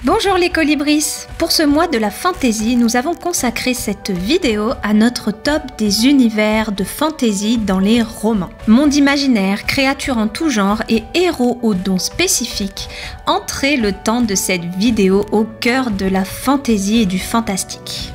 Bonjour les colibris! Pour ce mois de la fantasy, nous avons consacré cette vidéo à notre top des univers de fantasy dans les romans. Monde imaginaire, créatures en tout genre et héros aux dons spécifiques, entrez le temps de cette vidéo au cœur de la fantasy et du fantastique.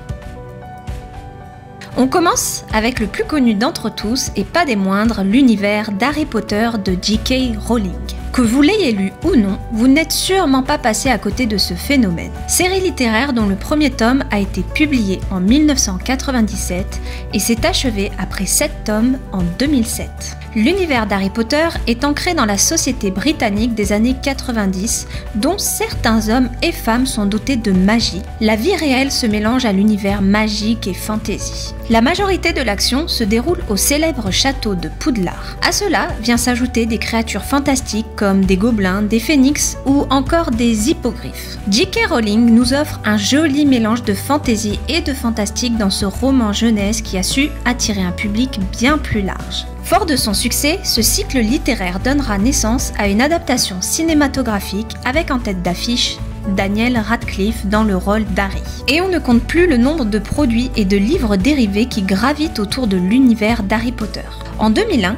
On commence avec le plus connu d'entre tous et pas des moindres, l'univers d'Harry Potter de J.K. Rowling. Que vous l'ayez lu ou non, vous n'êtes sûrement pas passé à côté de ce phénomène. Série littéraire dont le premier tome a été publié en 1997 et s'est achevé après 7 tomes en 2007. L'univers d'Harry Potter est ancré dans la société britannique des années 90, dont certains hommes et femmes sont dotés de magie. La vie réelle se mélange à l'univers magique et fantasy. La majorité de l'action se déroule au célèbre château de Poudlard. À cela vient s'ajouter des créatures fantastiques comme des gobelins, des phénix ou encore des hippogriffes. J.K. Rowling nous offre un joli mélange de fantasy et de fantastique dans ce roman jeunesse qui a su attirer un public bien plus large. Fort de son succès, ce cycle littéraire donnera naissance à une adaptation cinématographique avec en tête d'affiche Daniel Radcliffe dans le rôle d'Harry. Et on ne compte plus le nombre de produits et de livres dérivés qui gravitent autour de l'univers d'Harry Potter. En 2001,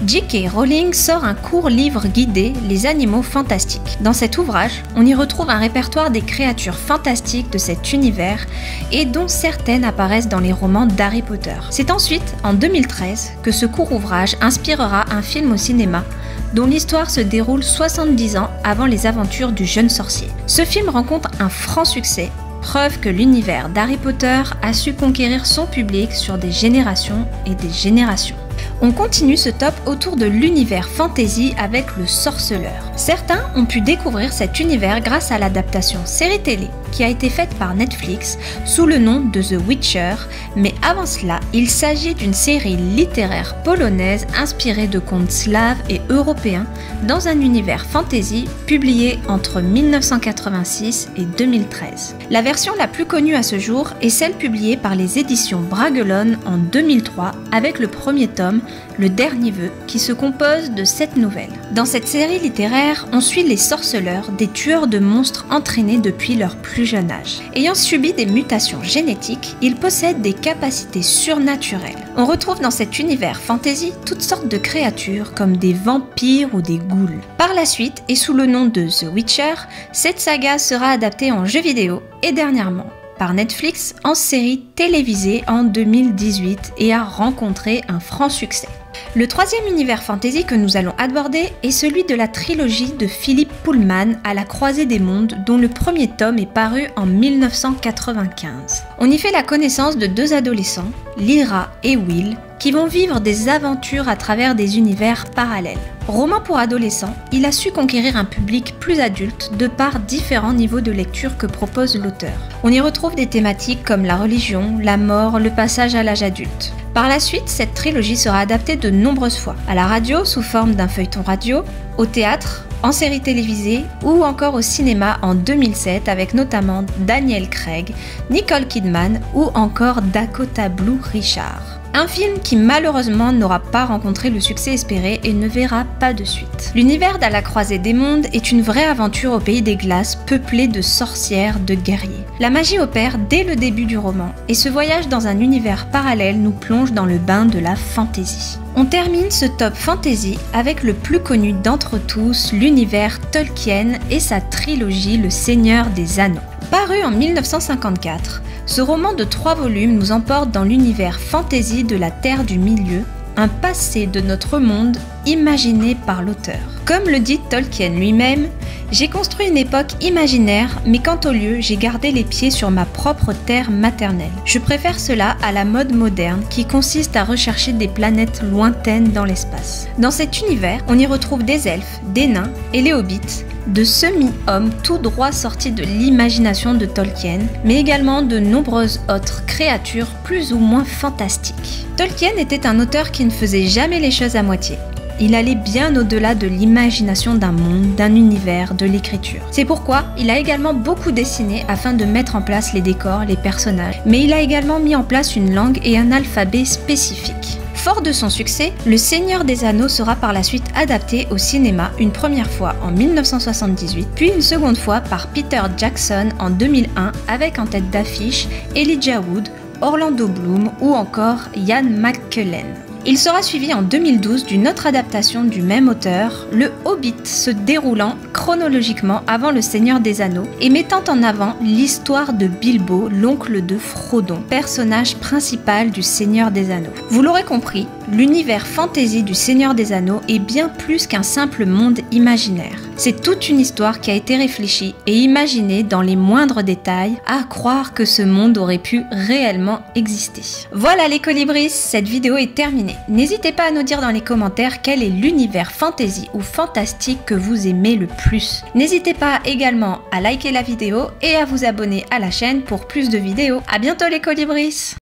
J.K. Rowling sort un court livre guidé Les animaux fantastiques. Dans cet ouvrage, on y retrouve un répertoire des créatures fantastiques de cet univers et dont certaines apparaissent dans les romans d'Harry Potter. C'est ensuite, en 2013, que ce court ouvrage inspirera un film au cinéma dont l'histoire se déroule 70 ans avant les aventures du jeune sorcier. Ce film rencontre un franc succès, preuve que l'univers d'Harry Potter a su conquérir son public sur des générations et des générations. On continue ce top autour de l'univers fantasy avec le Sorceleur. Certains ont pu découvrir cet univers grâce à l'adaptation série télé qui a été faite par Netflix sous le nom de The Witcher, mais avant cela, il s'agit d'une série littéraire polonaise inspirée de contes slaves et européens dans un univers fantasy publié entre 1986 et 2013. La version la plus connue à ce jour est celle publiée par les éditions Bragelonne en 2003 avec le premier tome, Le Dernier Vœu, qui se compose de 7 nouvelles. Dans cette série littéraire, on suit les sorceleurs, des tueurs de monstres entraînés depuis leur plus jeune âge. Ayant subi des mutations génétiques, ils possèdent des capacités surnaturelles. On retrouve dans cet univers fantasy toutes sortes de créatures comme des vampires ou des ghouls. Par la suite, et sous le nom de The Witcher, cette saga sera adaptée en jeu vidéo et dernièrement par Netflix en série télévisée en 2018 et a rencontré un franc succès. Le troisième univers fantasy que nous allons aborder est celui de la trilogie de Philip Pullman à la croisée des mondes dont le premier tome est paru en 1995. On y fait la connaissance de deux adolescents, Lyra et Will, qui vont vivre des aventures à travers des univers parallèles. Roman pour adolescents, il a su conquérir un public plus adulte de par différents niveaux de lecture que propose l'auteur. On y retrouve des thématiques comme la religion, la mort, le passage à l'âge adulte. Par la suite, cette trilogie sera adaptée de nombreuses fois, à la radio sous forme d'un feuilleton radio, au théâtre, en série télévisée ou encore au cinéma en 2007 avec notamment Daniel Craig, Nicole Kidman ou encore Dakota Blue Richard. Un film qui malheureusement n'aura pas rencontré le succès espéré et ne verra pas de suite. L'univers d'À la croisée des mondes est une vraie aventure au pays des glaces peuplée de sorcières, de guerriers. La magie opère dès le début du roman et ce voyage dans un univers parallèle nous plonge dans le bain de la fantasy. On termine ce top fantasy avec le plus connu d'entre tous, l'univers Tolkien et sa trilogie Le Seigneur des Anneaux. Paru en 1954, ce roman de 3 volumes nous emporte dans l'univers fantasy de la Terre du Milieu, un passé de notre monde imaginé par l'auteur. Comme le dit Tolkien lui-même, j'ai construit une époque imaginaire, mais quant au lieu, j'ai gardé les pieds sur ma propre terre maternelle. Je préfère cela à la mode moderne qui consiste à rechercher des planètes lointaines dans l'espace. Dans cet univers, on y retrouve des elfes, des nains et les hobbits, de semi-hommes tout droit sortis de l'imagination de Tolkien, mais également de nombreuses autres créatures plus ou moins fantastiques. Tolkien était un auteur qui ne faisait jamais les choses à moitié. Il allait bien au-delà de l'imagination d'un monde, d'un univers, de l'écriture. C'est pourquoi il a également beaucoup dessiné afin de mettre en place les décors, les personnages, mais il a également mis en place une langue et un alphabet spécifiques. Fort de son succès, Le Seigneur des Anneaux sera par la suite adapté au cinéma une première fois en 1978, puis une seconde fois par Peter Jackson en 2001 avec en tête d'affiche Elijah Wood, Orlando Bloom ou encore Ian McKellen. Il sera suivi en 2012 d'une autre adaptation du même auteur, Le Hobbit, se déroulant chronologiquement avant Le Seigneur des Anneaux et mettant en avant l'histoire de Bilbo, l'oncle de Frodon, personnage principal du Seigneur des Anneaux. Vous l'aurez compris, l'univers fantasy du Seigneur des Anneaux est bien plus qu'un simple monde imaginaire. C'est toute une histoire qui a été réfléchie et imaginée dans les moindres détails, à croire que ce monde aurait pu réellement exister. Voilà les colibris, cette vidéo est terminée. N'hésitez pas à nous dire dans les commentaires quel est l'univers fantasy ou fantastique que vous aimez le plus. N'hésitez pas également à liker la vidéo et à vous abonner à la chaîne pour plus de vidéos. À bientôt les colibris!